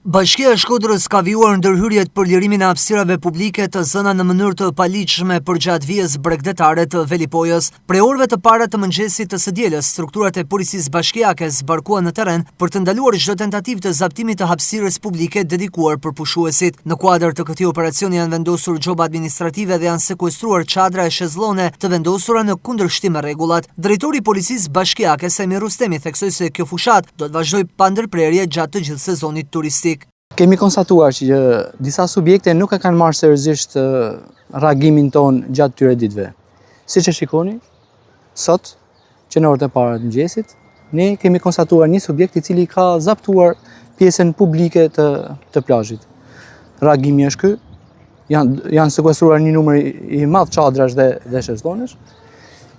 Bashkia e Shkodrës ka vijuar ndërhyrjet për lirimin e hapësirave publike të zëna në mënyrë të paligjshme përgjatë vijës bregdetare të Velipojës. Prej orëve të para të mëngjesit të së dielës, strukturat e policisë bashkiake zbarkuan në terren për të ndaluar çdo tentativë të zaptimit të hapësirës publike dedikuar përpushuesit. Në kuadër të këtij operacioni janë vendosur gjoba administrative dhe janë sekuestruar çadra e shezllone të vendosura në kundërshtim me rregullat. Drejtori i policisë bashkiake Semi Rustemi theksoi se kjo fushat do të vazhdojë pa ndërprerje gjatë të gjithë sezonit turistik. Kemi konstatuar që disa subjekte nuk e kanë marrë seriozisht reagimin ton gjatë tyre ditëve. Siç e shikoni, sot, që në orët e para të mëngjesit, ne kemi konstatuar një subjekt i cili ka zaptuar pjesën publike të plazhit. Reagimi është ky. Janë sekuestruar një numër i madh çadrash dhe shezllonesh.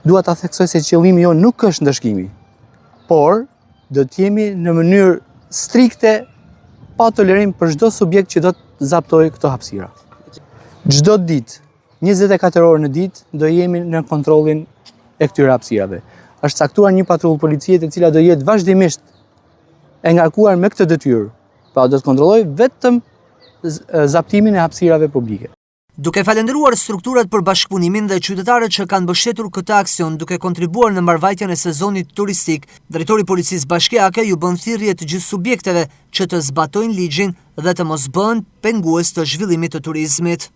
Dua ta theksoj se qëllimi jon nuk është ndëshkimi, por do të jemi në mënyrë strikte pa tolerim për çdo subjekt që do të zaptojë këto hapësira. Çdo ditë, 24 orë në ditë, do jemi në kontrollin e këtyre hapësirave. Është caktuar një patrullë policie e cila do jetë vazhdimisht e ngarkuar me këtë detyrë. Pra do të kontrollojë vetëm zaptimin e hapësirave publike. Duke falendëruar strukturat për bashkëpunimin dhe qytetarët që kanë mbështetur këtë aksion duke kontribuar në mbarvajtjen e sezonit turistik, drejtori i policisë bashkiake ju bën thirrje të gjithë subjekteve që të zbatojnë ligjin dhe të mos bëhen pengues të zhvillimit të turizmit.